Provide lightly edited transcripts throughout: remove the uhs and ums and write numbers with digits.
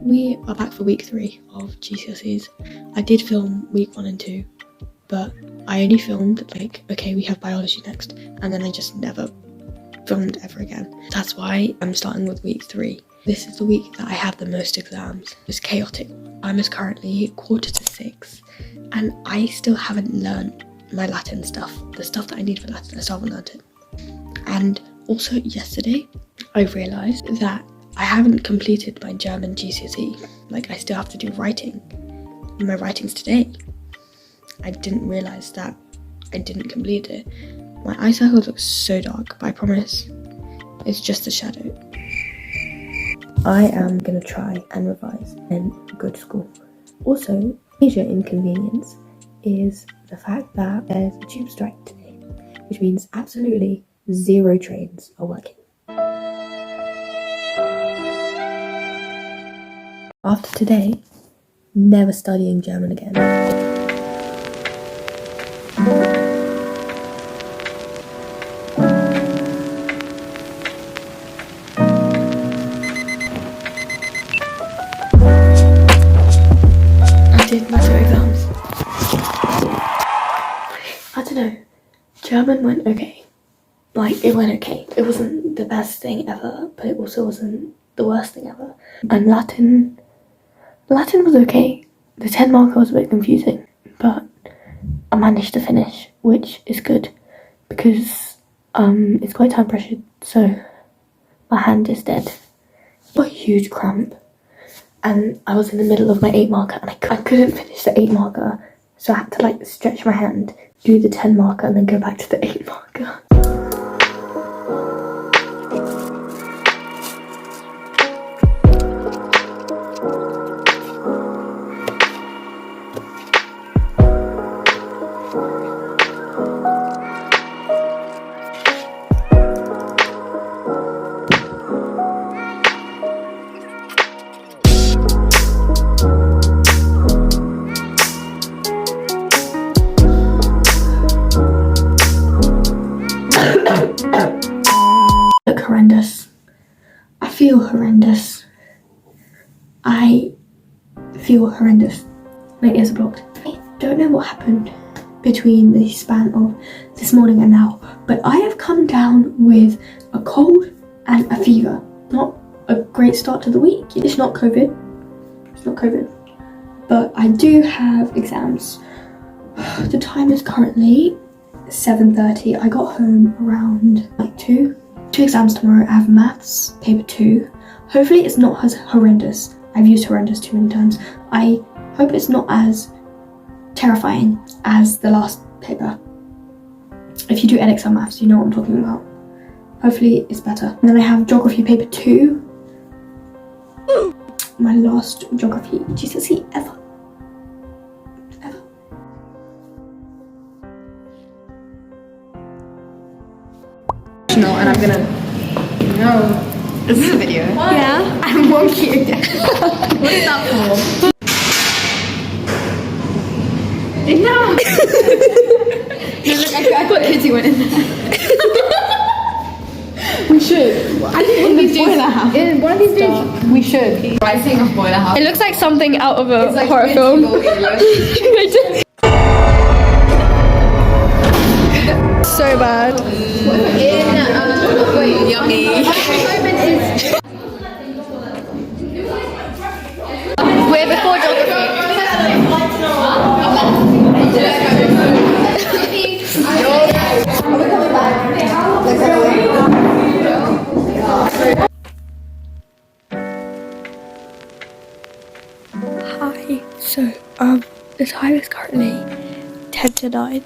we are back for week 3 of GCSEs. I did film week 1 and 2, but I only filmed like, okay, we have biology next, and then I just never filmed ever again. That's why I'm starting with week 3. This is the week that I have the most exams. It's chaotic. Time is currently 5:45, and I still haven't learned my Latin stuff. The stuff that I need for Latin, I still haven't learned it. And also yesterday, I realised that I haven't completed my German GCSE. Like, I still have to do writing. And my writing's today. I didn't realise that I didn't complete it. My eye circle looks so dark, but I promise it's just a shadow. I am going to try and revise and go to school. Also, major inconvenience is the fact that there's a tube strike today, which means absolutely 0 trains are working. After today, never studying German again. I did my 2 exams. I don't know, German went okay. Like, it went okay. It wasn't the best thing ever, but it also wasn't the worst thing ever. And Latin was okay. The 10 marker was a bit confusing, but I managed to finish, which is good because it's quite time pressured, so my hand is dead. I got a huge cramp, and I was in the middle of my 8 marker, and I couldn't finish the 8 marker, so I had to like stretch my hand, do the 10 marker, and then go back to the 8 marker. Look horrendous. I feel horrendous. I feel horrendous. My ears are blocked. I don't know what happened between the span of this morning and now, but I have come down with a cold and a fever. Not a great start to the week. It's not COVID. It's not COVID. But I do have exams. The time is currently 7:30. I got home around like 2 exams tomorrow. I have maths, paper 2. Hopefully it's not as horrendous. I've used horrendous too many times. I hope it's not as terrifying as the last paper. If you do edX on maths, you know what I'm talking about. Hopefully it's better. And then I have geography paper 2. My last geography GCSE ever. And I'm gonna. No. Is this a video? What? Yeah. I'm wonky again. What is that for? No! Look, I got kids who went in there. We should. I think in the boiler house. In one of these days, we should. Rising of boiler house. It looks like something out of a like horror film. So bad. Wait, yummy. We're before geography. Hi, so the time is currently 10 to 9,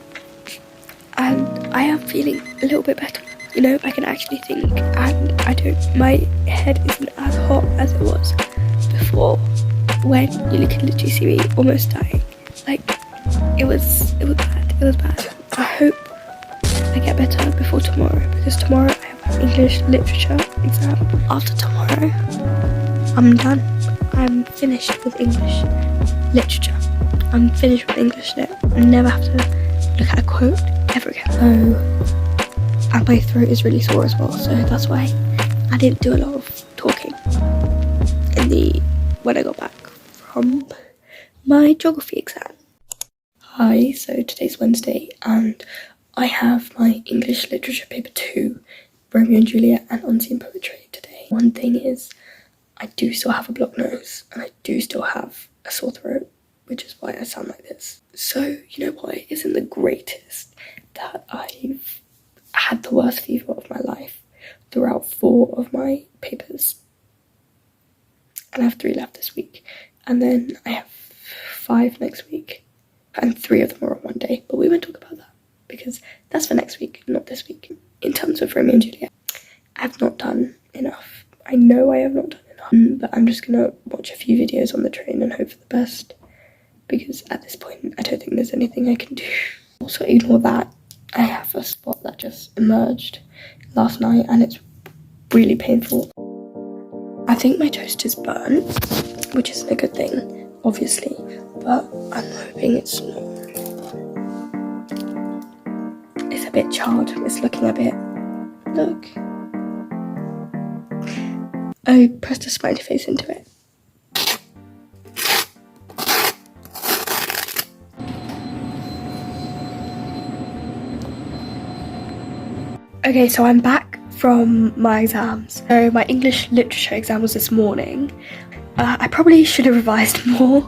and I am feeling a little bit better. You know, I can actually think, and my head isn't as hot as it was before when you look in the GCSE almost dying. Like, it was bad. I hope I get better before tomorrow, because tomorrow I have an English literature exam. After tomorrow, I'm done. I'm finished with English literature. I'm finished with English lit. I never have to look at a quote ever again. So, and my throat is really sore as well, so that's why I didn't do a lot of talking in the when I got back from my geography exam. Hi, so today's Wednesday and I have my English Literature Paper 2, Romeo and Juliet and Unseen Poetry today. One thing is, I do still have a blocked nose and I do still have a sore throat, which is why I sound like this. So, you know what, it isn't the greatest that I've had the worst fever of my life throughout 4 of my papers. And I have 3 left this week. And then I have 5 next week. And 3 of them are on one day. But we won't talk about that because that's for next week, not this week. In terms of Romeo and Juliet, I have not done enough. I know I have not done enough. But I'm just gonna watch a few videos on the train and hope for the best. Because at this point, I don't think there's anything I can do. Also, ignore that. I have a spot that just emerged last night and it's really painful. I think my toast is burnt, which isn't a good thing, obviously, but I'm hoping it's not. It's a bit charred, it's looking a bit, look. I pressed a smiley face into it. Okay, so I'm back from my exams. So my English literature exam was this morning. I probably should have revised more,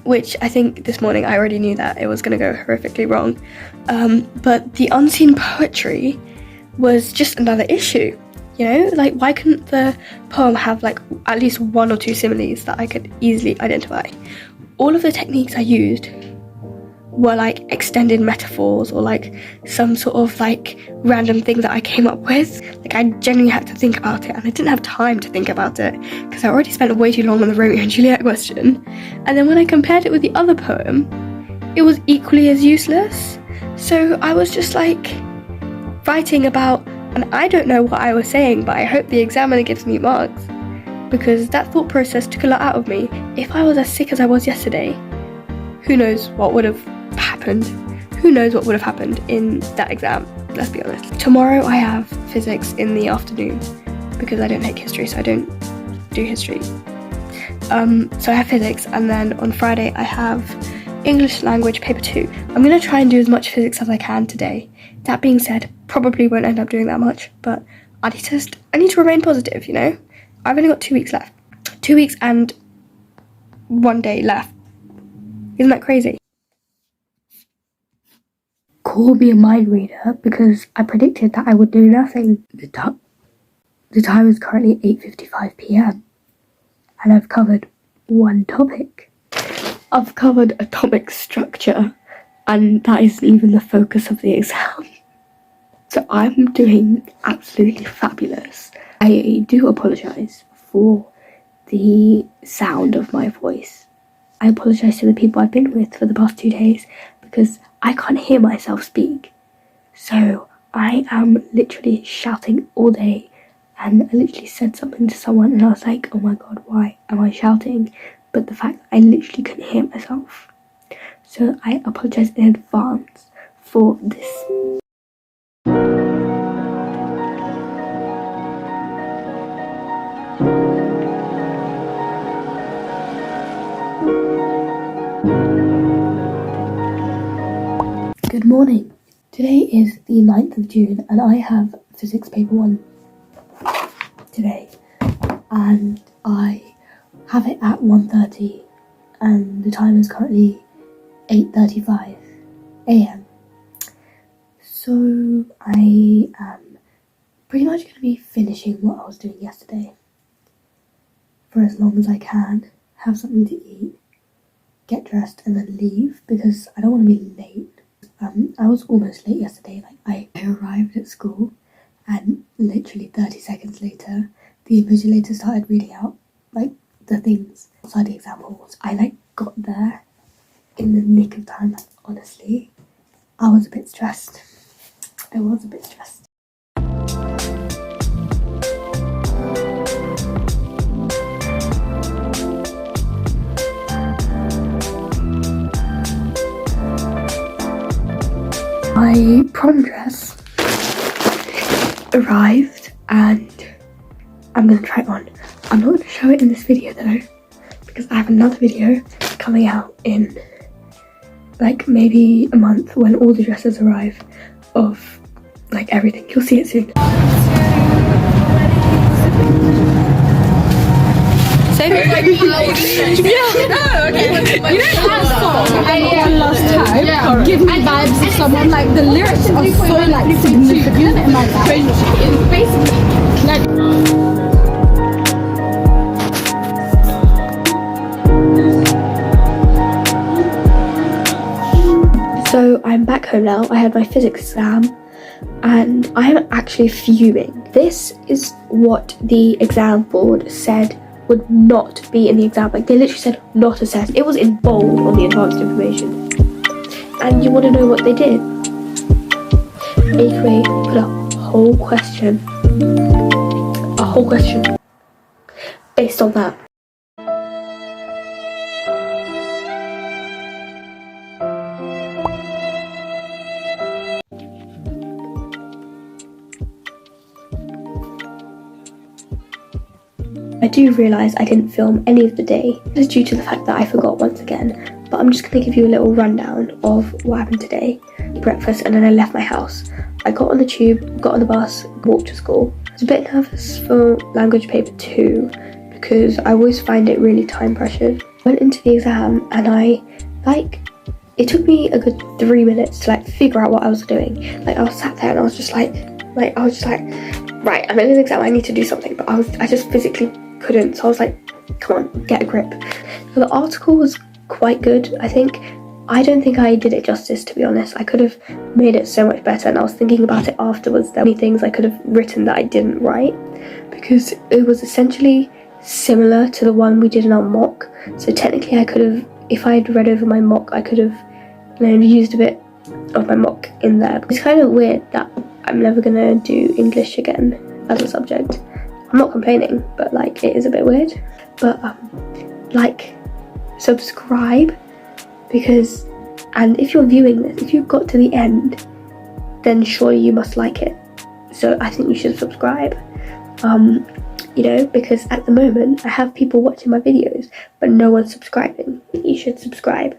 which I think this morning I already knew that it was going to go horrifically wrong. But the unseen poetry was just another issue, you know? Like, why couldn't the poem have like at least 1 or 2 similes that I could easily identify? All of the techniques I used were like extended metaphors or like some sort of like random thing that I came up with. Like, I genuinely had to think about it and I didn't have time to think about it because I already spent way too long on the Romeo and Juliet question. And then when I compared it with the other poem, it was equally as useless. So I was just like writing about, and I don't know what I was saying, but I hope the examiner gives me marks because that thought process took a lot out of me. If I was as sick as I was yesterday, who knows what would have happened. Who knows what would have happened in that exam, let's be honest. Tomorrow I have physics in the afternoon because I don't take history, so I don't do history. So I have physics, and then on Friday I have English language paper 2. I'm going to try and do as much physics as I can today. That being said, probably won't end up doing that much, but I need to remain positive, you know? I've only got 2 weeks left. 2 weeks and 1 day left. Isn't that crazy? Call me a mind reader because I predicted that I would do nothing. The time is currently 8:55 p.m. and I've covered 1 topic. I've covered atomic structure and that isn't even the focus of the exam. So I'm doing absolutely fabulous. I do apologise for the sound of my voice. I apologise to the people I've been with for the past 2 days because I can't hear myself speak. So I am literally shouting all day, and I literally said something to someone and I was like, oh my god, why am I shouting? But the fact that I literally couldn't hear myself. So I apologise in advance for this. Good morning. Today is the 9th of June and I have physics paper 1 today, and I have it at 1:30 and the time is currently 8:35 a.m. So I am pretty much going to be finishing what I was doing yesterday for as long as I can, have something to eat, get dressed and then leave because I don't want to be late. I was almost late yesterday. Like, I arrived at school and literally 30 seconds later the invigilator started reading out like the things outside the exam halls. I like got there in the nick of time. Like, honestly, I was a bit stressed. My prom dress arrived and I'm gonna try it on. I'm not going to show it in this video though, because I have another video coming out in like maybe a month when all the dresses arrive of like everything. You'll see it soon. Last time, give me vibes of someone like the lyrics are so like significant and like that. It's basically like. So I'm back home now. I had my physics exam and I am actually fuming. This is what the exam board said would not be in the exam. Like they literally said not assessed. It was in bold on the advanced information. And you want to know what they did? They put a whole question based on that. I do realise I didn't film any of the day. This is due to the fact that I forgot once again, but I'm just going to give you a little rundown of what happened today. Breakfast, and then I left my house. I got on the tube, got on the bus, walked to school. I was a bit nervous for language paper 2 because I always find it really time pressured. Went into the exam and it took me a good 3 minutes to like figure out what I was doing. Like I was sat there and I was just like, right, I'm in an exam, I need to do something, but I just physically couldn't. So I was like, come on, get a grip. So the article was quite good, I think. I don't think I did it justice, to be honest. I could have made it so much better, and I was thinking about it afterwards. There were many things I could have written that I didn't write because it was essentially similar to the one we did in our mock. So technically I could have, if I had read over my mock, I could have used a bit of my mock in there. It's kind of weird that I'm never gonna do English again as a subject. I'm not complaining, but like it is a bit weird. But like, subscribe, because, and if you're viewing this, if you've got to the end, then surely you must like it. So I think you should subscribe. Because at the moment I have people watching my videos, but no one's subscribing. You should subscribe.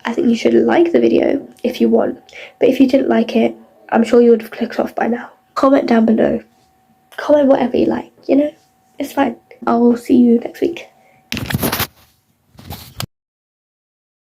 I think you should like the video if you want, but if you didn't like it, I'm sure you would have clicked off by now. Comment down below. Comment whatever you like, it's fine. I'll see you next week.